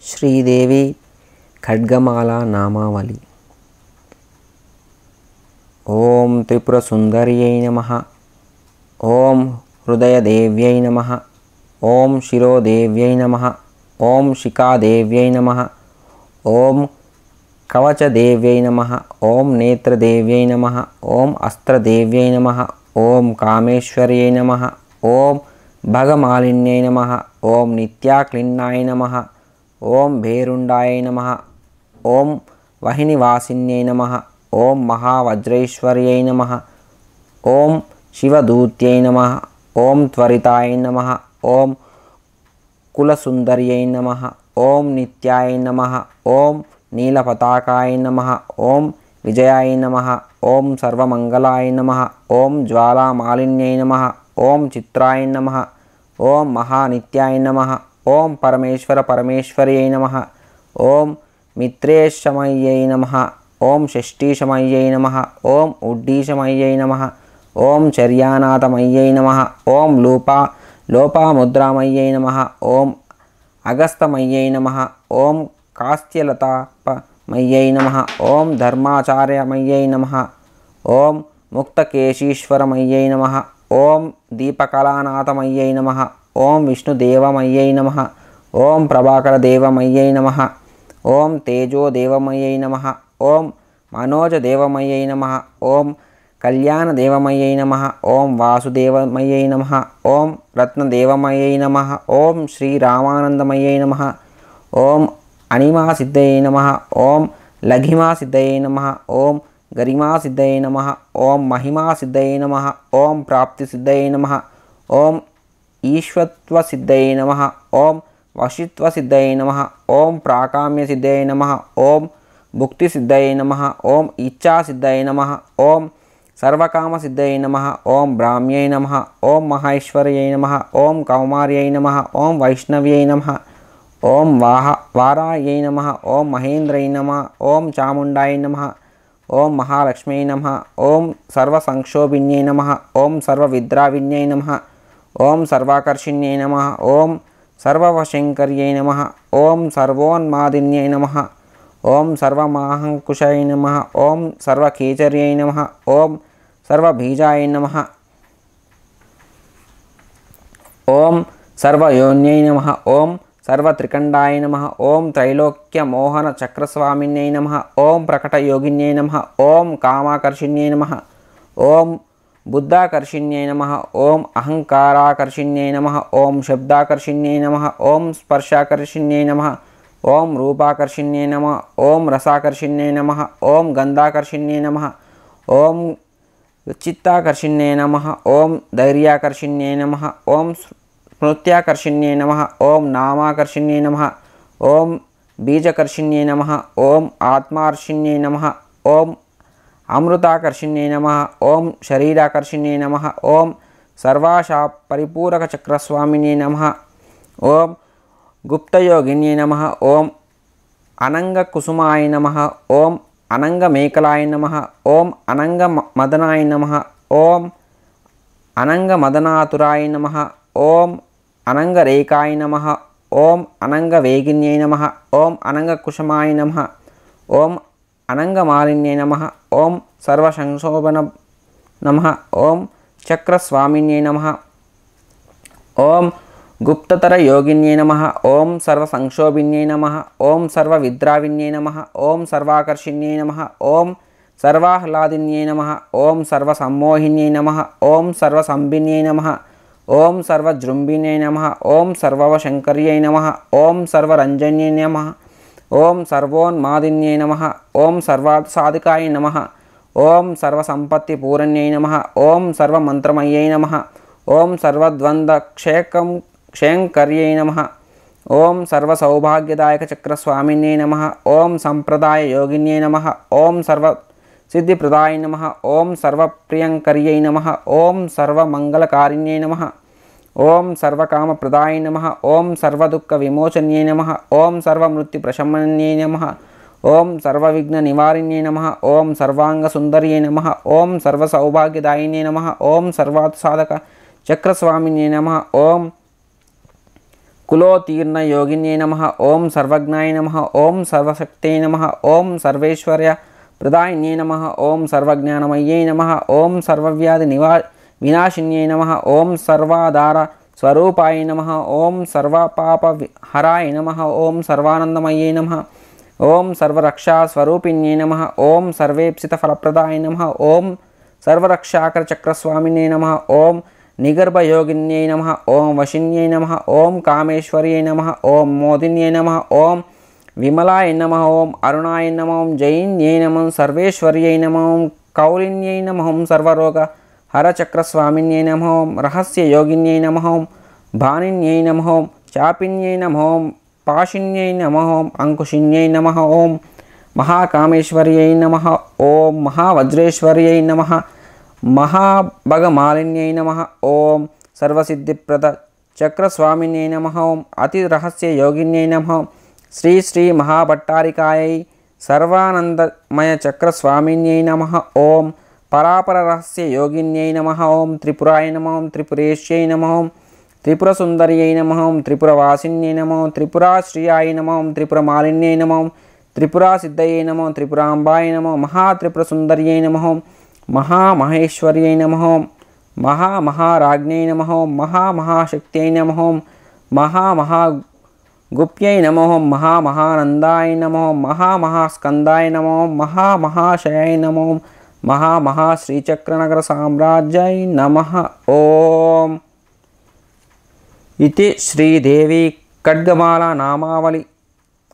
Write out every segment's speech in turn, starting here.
శ్రీదేవి ఖడ్గమాల నామావళి. ఓం త్రిపుర సుందర్యై నమః. ఓం హృదయదేవ్యై నమః. ఓం శిరోదేవ్యై నమః. ఓం శిఖాదేవ్యై నమః. ఓం కవచదేవ్యై నమః. ఓం నేత్రదేవ్యై నమః. ఓం అస్త్రదేవ్యై నమః. ఓం కామేశ్వర్యై నమః. ఓం భగమాలిన్యై నమః. ఓం నిత్యాక్లిన్నాయ నమః. ఓం భేరుండాయ నమః. ఓం వహినివాసిన్యై నమః. ఓం మహావజ్రైశ్వర్యై నమః. ఓం శివదూత్యై నమః. ఓం త్వరితాయ నమః. ఓం కులసుందర్యై నమః. ఓం నిత్యాయ నమః. ఓం నీలపతాకాయ నమః. ఓం విజయాయ నమః. ఓం సర్వమంగళాయ నమః. ఓం జ్వాలామాలిన్యై నమః. ఓం చిత్రాయ నమః. ఓం మహానిత్యాయ నమః. ఓం పరమేశ్వర్యై నమః. ఓం మిత్రేశమయ్యై నమః. ఓం షష్ఠీశమయ్యై నమః. ఓం ఉడ్డీశమయ్యై నమః. ఓం చర్యానాథమయ్యై నమః. ఓం లోపాముద్రామయ్యై నమః. ఓం అగస్తమయ్యై నమః. ఓం కాస్త్యలతాపమయ్యై నమః. ఓం ధర్మాచార్యమయ్యై నమః. ఓం ముక్తకేశీశ్వరమయ్యై నమః. ఓం దీపకళానాథమయ్యై నమః. ఓం విష్ణుదేవమయ్యై నమః. ఓం ప్రభాకరదేవమయ్యై నమః. ఓం తేజోదేవమయ్యై నమః. ఓం మనోజదేవమయ్యై నమః. ఓం కళ్యాణదేవమయ్యై నమః. ఓం వాసుదేవమయ్యై నమః. ఓం రత్నదేవమయ్యై నమః. ఓం శ్రీరామానందమయ్యై నమః. ఓం అనిమాసిద్ధయై నమః. ఓం లఘిమాసిద్ధయై నమః. ఓం గరిమాసిద్ధయై నమః. ఓం మహిమాసిద్ధయై నమః. ఓం ప్రాప్తిసిద్ధయై నమః. ఓం ఈశ్వత్వసిద్ధయై నమః. ఓం వశిత్వసిద్ధయై నమః. ఓం ప్రాకామ్యసిద్ధయై నమః. ఓం భుక్తిసిద్ధయై నమః. ఓం ఇచ్ఛాసిద్ధయై నమః. ఓం సర్వకామసిద్ధయై నమః. ఓం బ్రాహ్మ్యై నమః. ఓం మహేశ్వర్యై నమః. ఓం కౌమార్యై నమః. ఓం వైష్ణవ్యై నమః. ఓం వారాయై నమః. ఓం మహేంద్రై నమః. ఓం చాముండాయ నమః. ఓం మహాలక్ష్మ్యై నమః. ఓం సర్వసంక్షోభిన్యై నమః. ఓం సర్వవిద్రావిన్యై నమః. ఓం సర్వాకర్షిణ్యై నమః. ఓం సర్వవశంకర్యై నమః. ఓం సర్వోన్మాదిన్యై నమః. ఓం సర్వమాహంకుశాయ నమః. ఓం సర్వకేచర్యై నమః. ఓం సర్వబీజాయ నమః. ఓం సర్వయోన్యై నమః. ఓం సర్వత్రికండాయ నమః. ఓం త్రైలోక్యమోహన చక్రస్వామిన్యై నమః. ఓం ప్రకటయోగిన్యై నమః. ఓం కామాకర్షిణ్యై నమః. ఓం బుద్ధాకర్షిణ్యై నమః. ఓం అహంకారాకర్షిణ్యై నమః. ఓం శబ్దాకర్షిణ్యై నమః. ఓం స్పర్శాకర్షిణ్యై నమః. ఓం రూపాకర్షిణ్యై నమః. ఓం రసాకర్షిణ్యై నమః. ఓం గంధాకర్షిణ్యై నమః. ఓం చిత్తాకర్షిణ్యై నమః. ఓం ధైర్యాకర్షిణ్యై నమః. ఓం స్మృత్యాకర్షిణ్యై నమః. ఓం నామాకర్షిణ్యై నమః. ఓం బీజకర్షిణ్యై నమః. ఓం ఆత్మార్షిణ్యై నమః. ఓం అమృతాకర్షిణ్యై నమః. ఓం శరీరాకర్షిణ్యై నమః. ఓం సర్వాశా పరిపూరక చక్రస్వామిన్యై నమః. ఓం గుప్తయోగిన్యై నమః. ఓం అనంగకుసుమాయ నమః. ఓం అనంగమేకలాయ నమః. ఓం అనంగమదనాయ నమః. ఓం అనంగమదనాతురాయ నమః. ఓం అనంగరేకాయ నమః. ఓం అనంగవేగిన్యై నమః. ఓం అనంగకుశమాయ నమః. ఓం అనంగమాలిన్యై నమః. ఓం సర్వసంక్షోభన నమః. ఓం చక్రస్వామిన్యై నమః. ఓం గుప్తతర యోగిన్యై నమః. ఓం సర్వసంక్షోభిన్యై నమః. ఓం సర్వవిద్రావిన్యై నమః. ఓం సర్వాకర్షిణ్యై నమః. ఓం సర్వాహ్లాదిన్యై నమః. ఓం సర్వసమ్మోహిన్యై నమః. ఓం సర్వసంభిన్యై నమః. ఓం సర్వజృంభిన్యై నమః. ఓం సర్వవశంకర్యై నమః. ఓం సర్వరంజన్యై నమః. ఓం సర్వోన్మాదిన్యై నమః. ఓం సర్వసాధికాయ నమః. ఓం సర్వసంపత్తిపూరణ్యై నమః. ఓం సర్వమంత్రమయ్యై నమః. ఓం సర్వద్వంద్వక్షయంకర్యై నమః. ఓం సర్వసౌభాగ్యదాయక చక్రస్వామిన్యై నమః. ఓం సంప్రదాయ యోగిన్యై నమః. ఓం సర్వసిద్ధిప్రదాయ నమః. ఓం సర్వప్రియంకర్యై నమః. ఓం సర్వమంగళకారిణ్యై నమః. ఓం సర్వకామప్రదాయ నమః. ఓం సర్వదుఃఖ విమోచన్యై నమః. ఓం సర్వమృత్యుప్రశమన్యై నమః. ఓం సర్వవిఘ్న నివారిణ్యై నమః. ఓం సర్వాంగసుందర్యై నమః. ఓం సర్వసౌభాగ్యదాయిన్యై నమః. ఓం సర్వార్థసాధక చక్రస్వామిన్యై నమః. ఓం కులోతీర్ణ యోగిన్యై నమః. ఓం సర్వజ్ఞాయ నమః. ఓం సర్వశక్త్యై నమః. ఓం సర్వేశ్వర్య ప్రదాయిన్యై నమః. ఓం సర్వజ్ఞానమయ్యై నమః. ఓం సర్వవ్యాధి వినాశిన్యై నమః. ఓం సర్వాధార స్వరూపాయ నమః. ఓం సర్వపాప హరాయ నమః. ఓం సర్వానందమయ్యై నమః. ఓం సర్వరక్షా స్వరూపిణ్యై నమః. ఓం సర్వేప్సిత ఫలప్రదాయ నమః. ఓం సర్వరక్షాకర చక్రస్వామిన్యై నమః. ఓం నిగర్భయోగిన్యై నమః. ఓం వశిన్యై నమః. ఓం కామేశ్వర్యై నమః. ఓం మోదిన్యై నమః. ఓం విమలాయ నమః. ఓం అరుణాయ నమః. ఓం జైన్యై నమః. సర్వేశ్వర్యై నమః. ఓం కౌలిన్యై నమః. ఓం సర్వరోగ హరచక్రస్వామిన్యై నమః. ఓం రహస్యయోగిన్యై నమః. ఓం భానిన్యై నమః. ఓం చాపిన్యై నమః. ఓం పాశిన్యై నమః. ఓం అంకుశిన్యై నమః. ఓం మహాకామేశ్వర్యై నమః. ఓం మహావజ్రేశ్వర్యై నమః. మహాభగమాలిన్యై నమః. ఓం సర్వసిద్ధిప్రద చక్రస్వామిన్యై నమః. ఓం అతిరహస్యయోగిన్యై నమః. శ్రీ శ్రీ మహాభట్టారికాయై సర్వానందమయ చక్రస్వామిన్యై నమః. ఓం పరాపర రహస్యయోగిన్యై నమః. ఓం త్రిపురాయ నమః. ఓం త్రిపురేశ్యై నమః. ఓం త్రిపురసుందర్యై నమః. ఓం త్రిపురవాసిన్యై నమః. ఓం త్రిపురాశ్రియాయ నమః. ఓం త్రిపురమాలిన్యై నమః. ఓం త్రిపురాసిద్ధయై నమః. ఓం త్రిపురాంబాయ నమః. మహాత్రిపురసుందర్యై నమః. ఓం మహామహేశ్వర్యై నమః. ఓం మహామహారాజ్ఞై నమః. ఓం మహామహాశక్త్యై నమః. ఓం మహామహాగుప్యై నమః. ఓం మహామహానందాయ నమః. ఓం మహామహాస్కందాయ నమః. ఓం మహామహాశయాయ నమః. ఓం మహామహాశ్రీచక్రనగర సామ్రాజ్యాయ నమః. ఓం इति श्रीदेवी खड्गमाला नामावली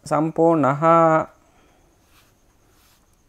संपूर्णः।